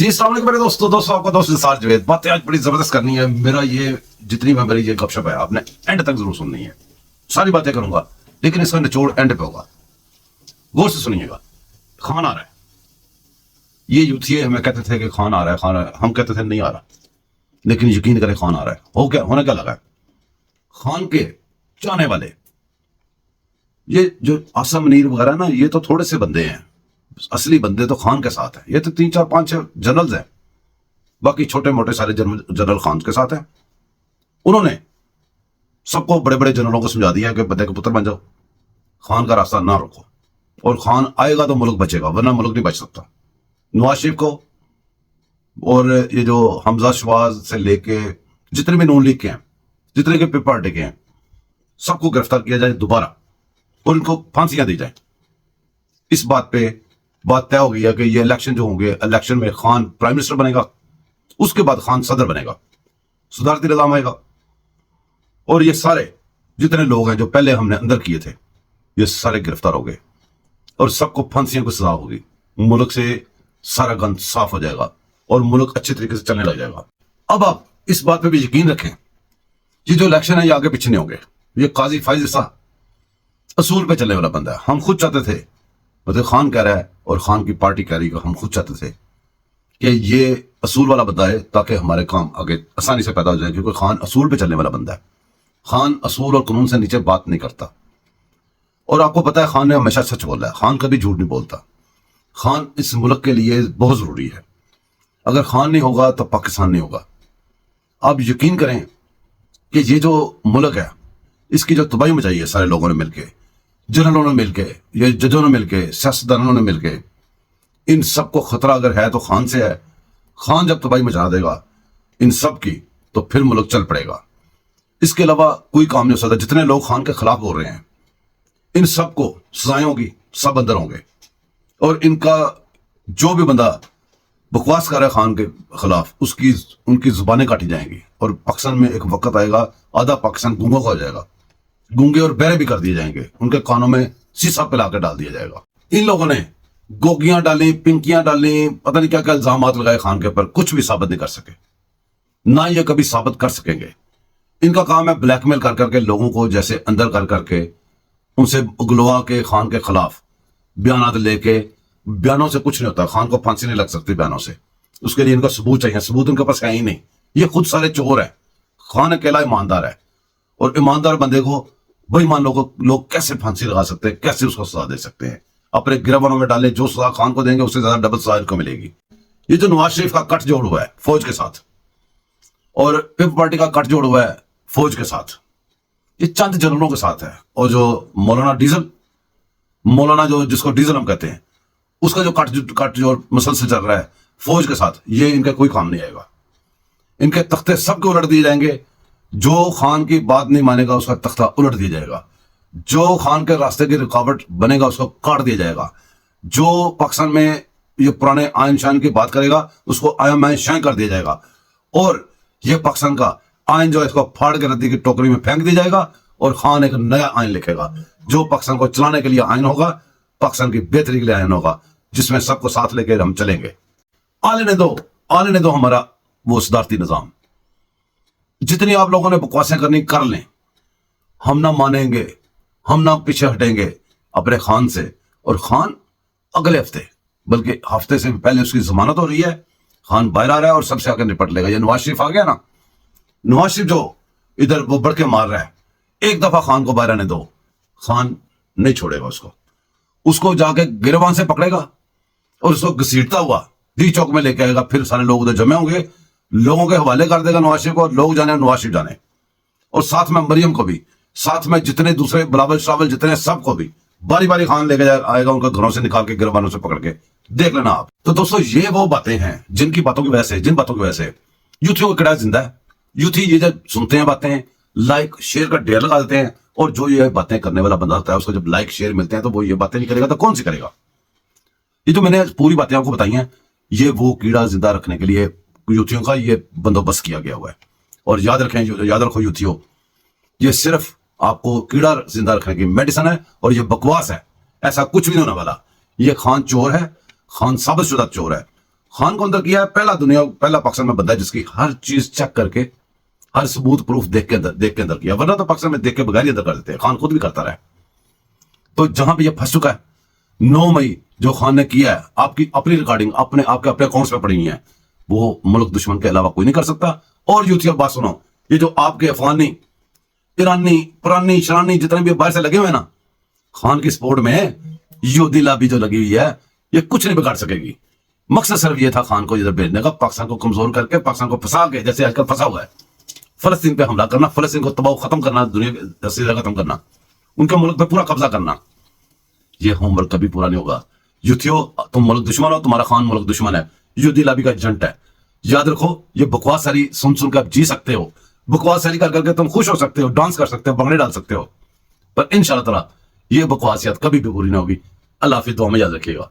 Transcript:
جی السلام علیکم میرے دوستوں آپ کا دوست نثار جاوید. باتیں آج بڑی زبردست کرنی ہے. میرا یہ جتنی میں میری یہ گپ شپ ہے آپ نے اینڈ تک ضرور سننی ہے. ساری باتیں کروں گا لیکن اس کا نچوڑ اینڈ پہ ہوگا. غور سے سنیے گا. خان آ رہا ہے. یہ یوتھی ہمیں کہتے تھے کہ خان آ رہا ہے خان آ رہا ہے. ہم کہتے تھے نہیں آ رہا, لیکن یقین کریں خان آ رہا ہے. ہو کیا ہونے کیا لگا ہے. خان کے چاہنے والے یہ جو آسم منیر وغیرہ نا, یہ تو تھوڑے سے بندے ہیں. اصلی بندے تو خان کے ساتھ ہیں. یہ تو 3 4 5 6 جنرلز ہیں. باقی چھوٹے موٹے سارے جنرل خان کے ساتھ ہیں. انہوں نے سب کو بڑے بڑے جنرلوں کو سمجھا دیا کہ بندے کے پتر بن جاؤ, خان کا راستہ نہ روکو, اور خان آئے گا تو ملک بچے گا ورنہ ملک نہیں بچ سکتا. نواز شریف کو اور یہ جو حمزہ شواز سے لے کے جتنے بھی نون لیگ کے ہیں, جتنے کے پیپر پارٹی کے ہیں, سب کو گرفتار کیا جائے دوبارہ اور ان کو پھانسیاں دی جائیں. اس بات پہ بات طے ہو گئی ہے کہ یہ الیکشن جو ہوں گے, الیکشن میں خان پرائم منسٹر بنے گا, اس کے بعد خان صدر بنے گا, صدارتی نظام آئے گا, اور یہ سارے جتنے لوگ ہیں جو پہلے ہم نے اندر کیے تھے یہ سارے گرفتار ہو گئے اور سب کو پھانسیوں کو سزا ہوگی. ملک سے سارا گند صاف ہو جائے گا اور ملک اچھے طریقے سے چلنے لگ جائے گا. اب آپ اس بات پہ بھی یقین رکھیں, یہ جو الیکشن ہے یہ آگے پیچھے نہیں ہوں گے. یہ قاضی فائز عیسیٰ اصول پہ چلنے والا بندہ ہے. ہم خود چاہتے تھے, مطلب خان کہہ رہا ہے اور خان کی پارٹی کہہ رہی ہے, ہم خود چاہتے تھے کہ یہ اصول والا بندہ ہے تاکہ ہمارے کام آگے آسانی سے پیدا ہو جائے, کیونکہ خان اصول پہ چلنے والا بندہ ہے. خان اصول اور قانون سے نیچے بات نہیں کرتا, اور آپ کو پتا ہے خان نے ہمیشہ سچ بولا ہے. خان کبھی جھوٹ نہیں بولتا. خان اس ملک کے لیے بہت ضروری ہے. اگر خان نہیں ہوگا تو پاکستان نہیں ہوگا. آپ یقین کریں کہ یہ جو ملک ہے اس کی جو تباہی مچائی ہے سارے لوگوں نے مل کے, جنرلوں نے مل کے, یہ ججوں نے مل کے, سیاستدانوں نے مل کے, ان سب کو خطرہ اگر ہے تو خان سے ہے. خان جب تباہی مچا دے گا ان سب کی تو پھر ملک چل پڑے گا. اس کے علاوہ کوئی کام نہیں ہو سکتا. جتنے لوگ خان کے خلاف بول رہے ہیں ان سب کو سزائیں ہوگی, سب اندر ہوں گے, اور ان کا جو بھی بندہ بکواس کر رہا ہے خان کے خلاف ان کی زبانیں کاٹی جائیں گی, اور پاکستان میں ایک وقت آئے گا آدھا پاکستان گونگوں کا ہو جائے گا. گونگے اور بہرے بھی کر دیے جائیں گے, ان کے کانوں میں سیسا پلا کے ڈال دیا جائے گا. ان لوگوں نے گوگیاں ڈالیں, پنکیاں ڈالیں, پتہ نہیں کیا کیا الزامات لگائے خان کے اوپر, کچھ بھی ثابت نہیں کر سکے, نہ یہ کبھی ثابت کر سکیں گے. ان کا کام ہے بلیک میل کر کے لوگوں کو جیسے اندر کر کے ان سے اگلوا کے خان کے خلاف بیانات لے کے. بیانوں سے کچھ نہیں ہوتا. خان کو پھانسی نہیں لگ سکتی بیانوں سے. اس کے لیے ان کا ثبوت چاہیے. ثبوت ان کے پاس ہے ہی نہیں. یہ خود سارے چور ہیں. خان اکیلا ایماندار ہے, اور ایماندار بندے کو بے ایمان لوگ کیسے پھانسی لگا سکتے ہیں, کیسے اس کو سزا دے سکتے ہیں. اپنے گربانوں میں ڈالیں, جو سزا خان کو دیں گے اس سے زیادہ ڈبل سزا ان کو ملے گی. یہ جو نواز شریف کا کٹ جوڑ ہوا ہے فوج کے ساتھ, اور پیپل پارٹی کا کٹ جوڑ ہوا ہے فوج کے ساتھ, یہ چند جنرلوں کے ساتھ ہے. اور جو مولانا جو جس کو ڈیزل ہم کہتے ہیں, اس کا جو کٹ جو مسلسل چل رہا ہے فوج کے ساتھ, یہ ان کا کوئی کام نہیں آئے گا. ان کے تختے سب کو الٹ دیے جائیں گے. جو خان کی بات نہیں مانے گا اس کا تختہ الٹ دیا جائے گا. جو خان کے راستے کی رکاوٹ بنے گا اس کو کاٹ دیا جائے گا. جو پاکستان میں یہ پرانے آئین شائن کی بات کرے گا اس کو آئین مائن شائن کر دیا جائے گا, اور یہ پاکستان کا آئین جو ہے اس کو پھاڑ کے ردی کی ٹوکری میں پھینک دیا جائے گا, اور خان ایک نیا آئین لکھے گا جو پاکستان کو چلانے کے لیے آئین ہوگا, پاکستان کی بہتری کے لیے آئین ہوگا, جس میں سب کو ساتھ لے کے ہم چلیں گے. آنے دو ہمارا وہ صدارتی نظام. جتنی آپ لوگوں نے بکواسیں کرنی کر لیں, ہم نہ مانیں گے, ہم نہ پیچھے ہٹیں گے اپنے خان سے. اور خان اگلے ہفتے, بلکہ ہفتے سے پہلے اس کی ضمانت ہو رہی ہے. خان باہر آ رہا ہے اور سب سے آ کے نپٹ لے گا. یہ نواز شریف آ گیا نا, نواز شریف جو ادھر وہ بڑھ کے مار رہا ہے, ایک دفعہ خان کو باہر آنے دو, خان نہیں چھوڑے گا اس کو جا کے گریبان سے پکڑے گا اور اس کو گھسیٹتا ہوا ڈی چوک میں لے کے آئے گا. پھر سارے لوگ ادھر جمع ہوں گے, لوگوں کے حوالے کر دے گا نواز شریف کو, لوگ جانے نواز شریف جانے, اور ساتھ میں مریم کو بھی, ساتھ میں جتنے دوسرے بلاول شراول جتنے سب کو بھی باری باری خان لے کے آئے گا, ان کو گھروں سے نکال کے گربانوں سے پکڑ کے. دیکھ لینا آپ. تو دوستو یہ وہ باتیں ہیں جن باتوں کی وجہ سے یوتھیوں کو کڑا زندہ ہے. یوتھی یہ جب سنتے ہیں باتیں, لائک شیئر کا ڈھیر لگا دیتے ہیں, اور جو یہ باتیں کرنے والا بندہ ہوتا ہے اس کو جب لائک شیئر ملتے ہیں تو وہ یہ باتیں نہیں کرے گا تو کون سی کرے گا. یہ جو میں نے پوری باتیں آپ کو بتائی ہیں, یہ وہ کیڑا زندہ رکھنے کے لیے یوتھیوں کا یہ بندوبست کیا گیا ہوا ہے. اور یاد رکھو یوتھیوں, یہ صرف آپ کو کیڑا زندہ رکھنے کی میڈیسن ہے, اور یہ بکواس ہے. ایسا کچھ بھی نہیں ہونے والا. یہ خان چور ہے, خان ثابت شدہ چور ہے. خان کو اندر کیا ہے پہلا پاکستان میں بندہ ہے جس کی ہر چیز چیک کر کے ہر ثبوت پروف دیکھ کے اندر کیا، ورنہ تو پاکستان میں دیکھ کے بغیر ہی اندر کر دیتے ہیں، خان خود بھی کرتا رہا ہے۔ تو جہاں پہ یہ پھنس چکا ہے 9 مئی جو خان نے کیا ہے، آپ کی اپنی ریکارڈنگ اپنے اکاؤنٹس پہ پڑی ہوئی ہیں، وہ ملک دشمن کے علاوہ کوئی نہیں کر سکتا۔ اور یوتھیو بات سنو، یہ جو آپ کے افغانی ایرانی پرانی شرانی جتنے بھی باہر سے لگے ہوئے ہیں نا، خان کی سپورٹ میں یہودی لابی جو لگی ہوئی ہے، یہ کچھ نہیں بگاڑ سکے گی۔ مقصد صرف یہ تھا خان کو ادھر بھیجنے کا، پاکستان کو کمزور کر کے، پاکستان کو پھنسا کے، جیسے آج کل پھنسا ہوا ہے، فلسطین پہ حملہ کرنا، فلسطین کو تباہ ختم کرنا، دنیا سے ختم کرنا، ان کے ملک پہ پورا قبضہ کرنا۔ یہ ہوم ورک کبھی پورا نہیں ہوگا۔ یوتھیو تم ملک دشمن ہو، تمہارا خان ملک دشمن ہے، یہودی لابی کا ایجنٹ ہے۔ یاد رکھو، یہ بکواس ساری سن کے آپ جی سکتے ہو، بکواس ساری کر کے تم خوش ہو سکتے ہو، ڈانس کر سکتے ہو، بنگڑے ڈال سکتے ہو، پر انشاءاللہ تعالی یہ بکواسیات کبھی بھی پوری نہ ہوگی۔ اللہ حافظ، دعا میں یاد رکھیے گا۔